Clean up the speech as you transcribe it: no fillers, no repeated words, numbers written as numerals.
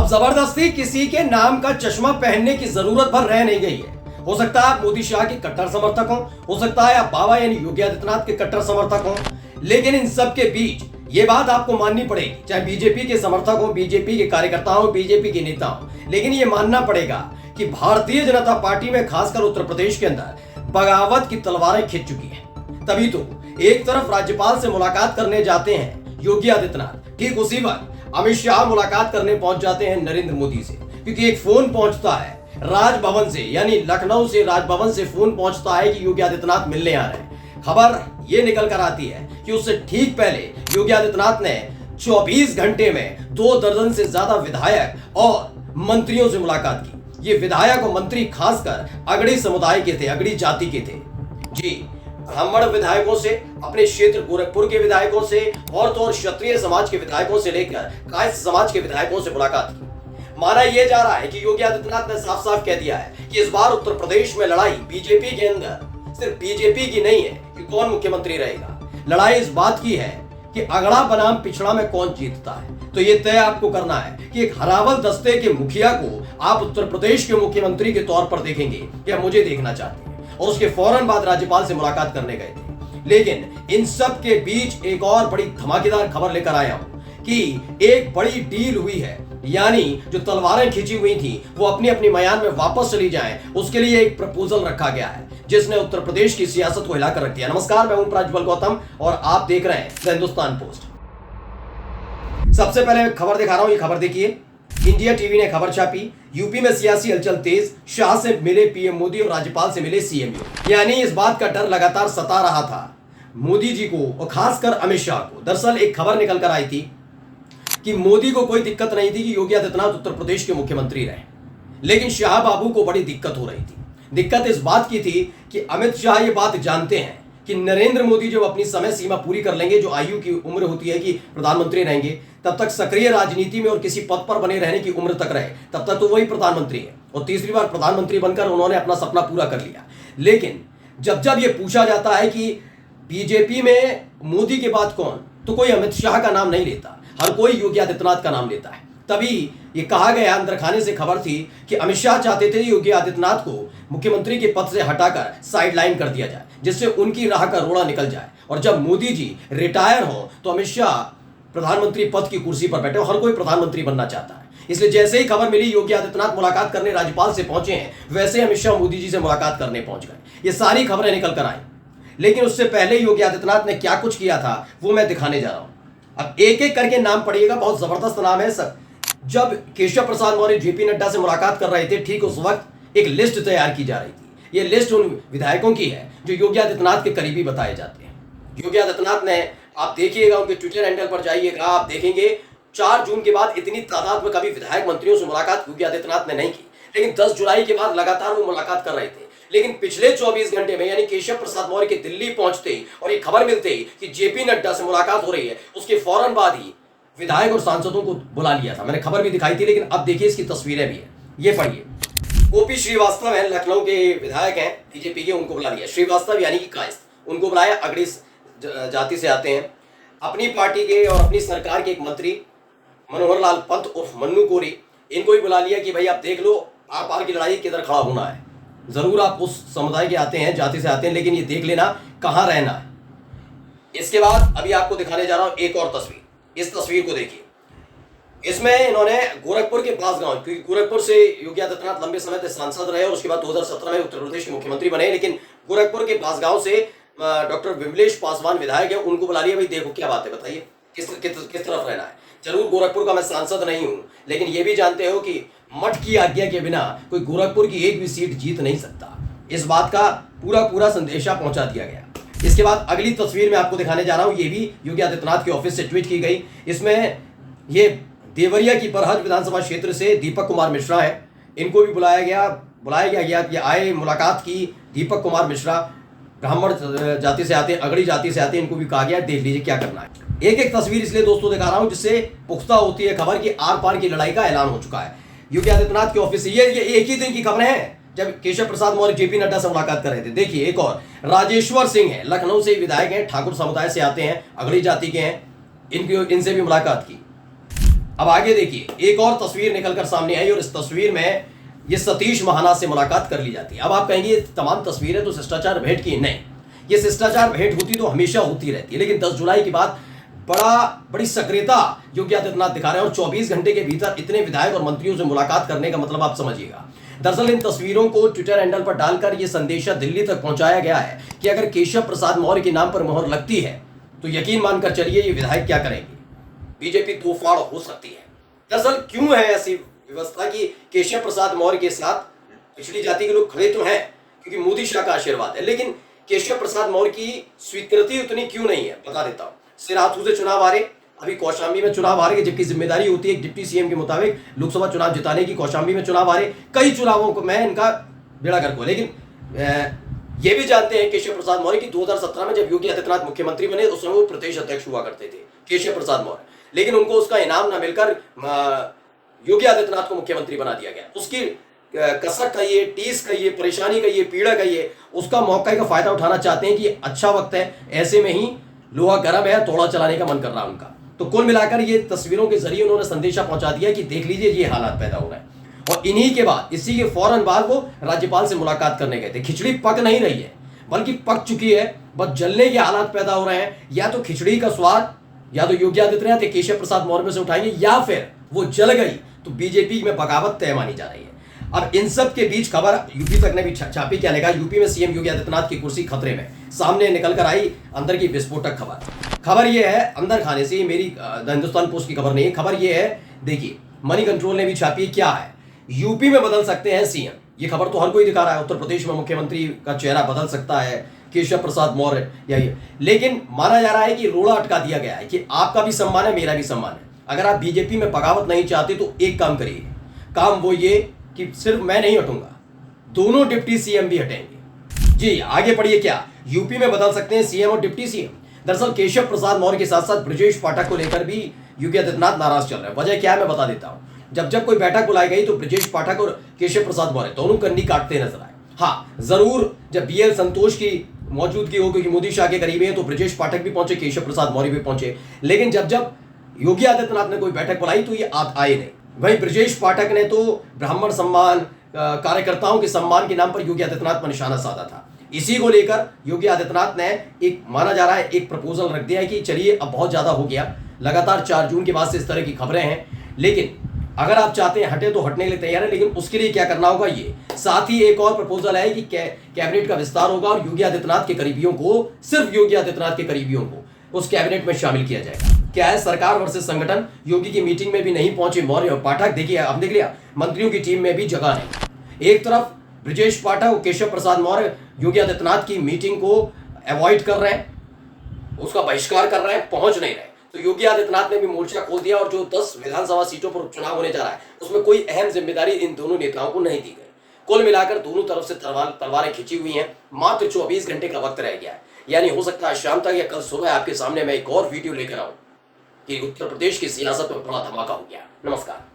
जबरदस्ती किसी के नाम का चश्मा पहनने की जरूरत भर रह नहीं गई है। हो सकता है आप मोदी शाह के कट्टर समर्थक हो सकता है आप बाबा यानी योगी आदित्यनाथ के कट्टर समर्थक हो, लेकिन इन सब के बीच ये बात आपको माननी पड़ेगी, चाहे बीजेपी के समर्थक हो, बीजेपी के कार्यकर्ता हो, बीजेपी के नेता हो, लेकिन ये मानना पड़ेगा कि भारतीय जनता पार्टी में खासकर उत्तर प्रदेश के अंदर बगावत की तलवारें खिंच चुकी हैं। तभी तो एक तरफ राज्यपाल से मुलाकात करने जाते हैं योगी आदित्यनाथ, ठीक उसी वक्त अमित शाह मुलाकात करने पहुंच जाते हैं नरेंद्र मोदी से, क्योंकि एक फोन पहुंचता है राजभवन से, यानी लखनऊ से राजभवन से फोन पहुंचता है कि योगी आदित्यनाथ मिलने आ रहे हैं। खबर ये निकल कर आती है कि उससे ठीक पहले योगी आदित्यनाथ ने 24 घंटे में 2 दर्जन से ज्यादा विधायक और मंत्रियों से मुलाकात की। ये विधायक और मंत्री खासकर अगड़ी समुदाय के थे, अगड़ी जाति के थे जी। ब्राह्मण विधायकों से, अपने क्षेत्र गोरखपुर के विधायकों से और तो और क्षत्रिय समाज के विधायकों से लेकर कायस्थ समाज के विधायकों से मुलाकात की। माना यह जा रहा है कि योगी आदित्यनाथ ने साफ साफ कह दिया है कि इस बार उत्तर प्रदेश में लड़ाई बीजेपी के अंदर सिर्फ बीजेपी की नहीं है कि कौन मुख्यमंत्री रहेगा, लड़ाई इस बात की है कि अगड़ा बनाम पिछड़ा में कौन जीतता है। तो यह तय आपको करना है कि एक हरावल दस्ते के मुखिया को आप उत्तर प्रदेश के मुख्यमंत्री के तौर पर देखेंगे या मुझे देखना चाहते हैं। और उसके फौरन बाद राज्यपाल से मुलाकात करने गए थे। लेकिन इन सब के बीच एक और बड़ी धमाकेदार खबर लेकर आया हूं कि एक बड़ी डील हुई है, यानी जो तलवारें खींची हुई थी वो अपनी अपनी मयान में वापस चली जाएं, उसके लिए एक प्रपोजल रखा गया है जिसने उत्तर प्रदेश की सियासत को हिलाकर रख दिया। नमस्कार, मैं हूं प्रज्वल गौतम और आप देख रहे हैं द हिंदुस्तान पोस्ट। सबसे पहले खबर दिखा रहा हूं, ये खबर देखिए। इंडिया टीवी ने खबर छापी, यूपी में सियासी हलचल तेज, शाह से मिले पीएम मोदी और राज्यपाल से मिले सीएम। यानी इस बात का डर लगातार सता रहा था मोदी जी को और खासकर अमित शाह को। दरअसल एक खबर निकल कर आई थी कि मोदी को कोई दिक्कत नहीं थी कि योगी आदित्यनाथ उत्तर प्रदेश के मुख्यमंत्री रहे, लेकिन शाह बाबू को बड़ी दिक्कत हो रही थी। दिक्कत इस बात की थी कि अमित शाह ये बात जानते हैं कि नरेंद्र मोदी जब अपनी समय सीमा पूरी कर लेंगे, जो आयु की उम्र होती है कि प्रधानमंत्री रहेंगे, तब तक सक्रिय राजनीति में और किसी पद पर बने रहने की उम्र तक रहे, तब तक तो वही प्रधानमंत्री है। और तीसरी बार प्रधानमंत्री बनकर उन्होंने अपना सपना पूरा कर लिया। लेकिन जब जब ये पूछा जाता है कि बीजेपी में मोदी के बाद कौन, तो कोई अमित शाह का नाम नहीं लेता, हर कोई योगी आदित्यनाथ का नाम लेता है। तभी ये कहा गया, अंदर खाने से खबर थी कि अमित शाह चाहते थे योगी आदित्यनाथ को मुख्यमंत्री के पद से हटाकर साइडलाइन कर दिया जाए, जिससे उनकी राह का रोड़ा निकल जाए और जब मोदी जी रिटायर हो तो अमित शाह प्रधानमंत्री पद की कुर्सी पर बैठे। हर कोई प्रधानमंत्री बनना चाहता है, इसलिए जैसे ही खबर मिली योगी आदित्यनाथ मुलाकात करने राज्यपाल से पहुंचे हैं, वैसे अमित शाह मोदी जी से मुलाकात करने पहुंच गए। ये सारी खबरें निकल कर आई, लेकिन उससे पहले योगी आदित्यनाथ ने क्या कुछ किया था वो मैं दिखाने जा रहा हूं। अब एक एक करके नाम पढ़िएगा, बहुत जबरदस्त नाम है सब। जब केशव प्रसाद मौर्य जेपी नड्डा से मुलाकात कर रहे थे, ठीक उस वक्त एक लिस्ट तैयार की जा रही थी। ये लिस्ट उन विधायकों की है जो योगी आदित्यनाथ के करीबी बताए जाते हैं। योगी आदित्यनाथ ने, आप देखिएगा उनके ट्विटर हैंडल पर जाइएगा, आप देखेंगे 4 जून के बाद इतनी तादाद में कभी विधायक मंत्रियों से मुलाकात योगी आदित्यनाथ ने नहीं की, लेकिन 10 जुलाई के बाद लगातार वो मुलाकात कर रहे थे। लेकिन पिछले 24 घंटे में, यानी केशव प्रसाद मौर्य के दिल्ली पहुंचते और एक खबर मिलते कि जेपी नड्डा से मुलाकात हो रही है, उसके फौरन बाद ही विधायक और सांसदों को बुला लिया था। मैंने खबर भी दिखाई थी, लेकिन अब देखिए इसकी तस्वीरें भी है, ये पढ़िए। ओपी श्रीवास्तव हैं, लखनऊ के विधायक हैं बीजेपी के, उनको बुला लिया। श्रीवास्तव यानी कि कायस्थ, उनको बुलाया, अगड़ी जाति से आते हैं। अपनी पार्टी के और अपनी सरकार के एक मंत्री मनोहर लाल पंत उर्फ मन्नू कोरी, इनको भी बुला लिया कि भाई आप देख लो आर पार की लड़ाई किधर खड़ा होना है। जरूर आप उस समुदाय के आते हैं, जाति से आते हैं, लेकिन ये देख लेना कहाँ रहना है। इसके बाद अभी आपको दिखाने जा रहा हूं एक और तस्वीर। इस तस्वीर को देखिए, इसमें इन्होंने गोरखपुर के पास गांव, क्योंकि गोरखपुर से योगी आदित्यनाथ लंबे समय तक सांसद रहे और उसके बाद 2017 में उत्तर प्रदेश के मुख्यमंत्री बने, लेकिन गोरखपुर के पास गांव से डॉक्टर विमलेश पासवान विधायक है, उनको बुला लिया। भाई देखो क्या बात है, बताइए किस तरफ रहना है। जरूर गोरखपुर का मैं सांसद नहीं हूं, लेकिन ये भी जानते हो कि मठ की आज्ञा के बिना कोई गोरखपुर की एक भी सीट जीत नहीं सकता। इस बात का पूरा संदेशा पहुंचा दिया गया। इसके बाद अगली तस्वीर में आपको दिखाने जा रहा हूं, ये भी योगी आदित्यनाथ के ऑफिस से ट्वीट की गई। इसमें ये देवरिया की बरहज विधानसभा क्षेत्र से दीपक कुमार मिश्रा है, इनको भी बुलाया गया। ये आए, मुलाकात की। दीपक कुमार मिश्रा ब्राह्मण जाति से आते हैं, अगड़ी जाति से आते हैं, इनको भी कहा गया देख लीजिए क्या करना है। एक एक तस्वीर इसलिए दोस्तों दिखा रहा हूं जिससे पुख्ता होती है खबर कि आर पार की लड़ाई का ऐलान हो चुका है योगी आदित्यनाथ के ऑफिस से। ये एक ही दिन की खबरें हैं जब केशव प्रसाद मौर्य जेपी नड्डा से मुलाकात कर रहे थे। देखिए एक और राजेश्वर सिंह है, लखनऊ से विधायक हैं, ठाकुर समुदाय से आते हैं, अगड़ी जाति के हैं, इनसे भी मुलाकात की। अब आगे देखिए, एक और तस्वीर निकलकर सामने आई और इस तस्वीर में ये सतीश महाना से मुलाकात कर ली जाती है। अब आप कहेंगे ये तमाम तस्वीरें तो शिष्टाचार भेंट की, नहीं, ये शिष्टाचार भेंट होती तो हमेशा होती रहती है, लेकिन 10 जुलाई के बाद बड़ी सक्रियता योगी आदित्यनाथ दिखा रहे हैं और 24 घंटे के भीतर इतने विधायक और मंत्रियों से मुलाकात करने का मतलब आप समझिएगा। दरअसल इन तस्वीरों को ट्विटर हैंडल पर डालकर यह संदेशा दिल्ली तक पहुंचाया गया है कि अगर केशव प्रसाद मौर्य के नाम पर मोहर लगती है तो यकीन मानकर चलिए ये विधायक क्या करेंगे, बीजेपी दो फाड़ हो सकती है। दरअसल क्यों है ऐसी व्यवस्था कि केशव प्रसाद मौर्य के साथ पिछड़ी जाति के लोग खड़े तो हैं क्योंकि मोदी शाह का आशीर्वाद है, लेकिन केशव प्रसाद मौर्य की स्वीकृति उतनी क्यों नहीं है, बता देता हूं। सिर हाथों से चुनाव आ रहे, अभी कौशाम्बी में चुनाव आ रहे, जबकि जिम्मेदारी होती है डिप्टी सीएम के मुताबिक लोकसभा चुनाव जिताने की। कौशाम्बी में चुनाव आ रहे, कई चुनावों को मैं इनका बेड़ा गर्क हूं, लेकिन ये भी जानते हैं केशव प्रसाद मौर्य की 2017 में जब योगी आदित्यनाथ मुख्यमंत्री बने उस समय वो प्रदेश अध्यक्ष हुआ करते थे केशव प्रसाद मौर्य, लेकिन उनको उसका इनाम न मिलकर योगी आदित्यनाथ को मुख्यमंत्री बना दिया गया। उसकी कसक कहिए, टीस कहिए, परेशानी कहिए, पीड़ा कहिए, उसका मौके का फायदा उठाना चाहते हैं कि अच्छा वक्त है, ऐसे में ही लोहा गर्म है, तोड़ा चलाने का मन कर रहा है उनका। तो कुल मिलाकर ये तस्वीरों के जरिए उन्होंने संदेशा पहुंचा दिया कि देख लीजिए ये हालात पैदा हो रहे हैं। और इन्हीं के बाद, इसी के फौरन बाद वो राज्यपाल से मुलाकात करने गए थे। खिचड़ी पक नहीं रही है बल्कि पक चुकी है, बस जलने के हालात पैदा हो रहे हैं। या तो खिचड़ी का स्वाद या तो योगी आदित्यनाथ या केशव प्रसाद मौर्य में से उठाएंगे, या फिर वो जल गई तो बीजेपी में बगावत तय मानी जा रही है। अब इन सब के बीच खबर यूपी तक ने भी छापी, क्या लिखा, यूपी में सीएम योगी आदित्यनाथ की कुर्सी खतरे में, सामने निकलकर आई अंदर की विस्फोटक खबर यह है, अंदर खाने से, मेरी द हिंदुस्तान पोस्ट की खबर नहीं है, खबर यह है, देखिए मनी कंट्रोल ने भी छापी, क्या है, यूपी में बदल सकते हैं सीएम। ये खबर तो हर कोई दिखा रहा है, उत्तर प्रदेश में मुख्यमंत्री का चेहरा बदल सकता है केशव प्रसाद मौर्य या ये, लेकिन माना जा रहा है कि रोड़ा अटका दिया गया है कि आपका भी सम्मान है, मेरा भी सम्मान है। अगर आप बीजेपी में बगावत नहीं चाहते तो एक काम करिए, काम वो ये कि सिर्फ मैं नहीं हटूंगा, दोनों डिप्टी सीएम भी हटेंगे। जी आगे पढ़िए, क्या यूपी में बदल सकते हैं सीएम और डिप्टी सीएम। दरअसल केशव प्रसाद मौर्य के साथ साथ ब्रजेश पाठक को लेकर भी योगी आदित्यनाथ नाराज चल रहे हैं। वजह क्या है मैं बता देता हूं। जब कोई बैठक बुलाई गई तो ब्रजेश पाठक और केशव प्रसाद मौर्य दोनों कन्नी काटते नजर आए। हाँ जरूर, जब बीएल संतोष की मौजूदगी हो क्योंकि मोदी शाह के करीबी है तो ब्रजेश पाठक भी पहुंचे, केशव प्रसाद मौर्य भी पहुंचे, लेकिन जब योगी आदित्यनाथ ने कोई बैठक बुलाई तो ये आए नहीं। वही ब्रजेश पाठक ने तो ब्राह्मण सम्मान, कार्यकर्ताओं के सम्मान के नाम पर योगी आदित्यनाथ पर निशाना साधा था। इसी को लेकर योगी आदित्यनाथ ने एक, माना जा रहा है, एक प्रपोजल रख दिया है कि चलिए अब बहुत ज्यादा हो गया, लगातार 4 जून के बाद से इस तरह की खबरें हैं, लेकिन अगर आप चाहते हैं हटे तो हटने के लिए तैयार है, लेकिन उसके लिए क्या करना होगा ये। साथ ही एक और प्रपोजल है कि कैबिनेट का विस्तार होगा और योगी आदित्यनाथ के करीबियों को, सिर्फ योगी आदित्यनाथ के करीबियों को उस कैबिनेट में शामिल किया जाएगा। क्या है, सरकार वर्सेस संगठन, योगी की मीटिंग में भी नहीं पहुंचे मौर्य और पाठक। देखिए अब देख लिया, मंत्रियों की टीम में भी जगह नहीं। एक तरफ ब्रजेश पाठक और केशव प्रसाद मौर्य योगी आदित्यनाथ की मीटिंग को अवॉइड कर रहे हैं, उसका बहिष्कार कर रहे हैं, पहुंच नहीं रहे। तो योगी आदित्यनाथ ने भी मोर्चा खोल दिया और जो 10 विधानसभा सीटों पर चुनाव होने जा रहा है उसमें कोई अहम जिम्मेदारी इन दोनों नेताओं को नहीं दी गई। कुल मिलाकर दोनों तरफ से तलवारें खिंची हुई हैं। मात्र 24 घंटे का वक्त रह गया है, यानी हो सकता है शाम तक या कल सुबह आपके सामने मैं एक और वीडियो लेकर आऊं कि उत्तर प्रदेश की सियासत में बड़ा धमाका हो गया। नमस्कार।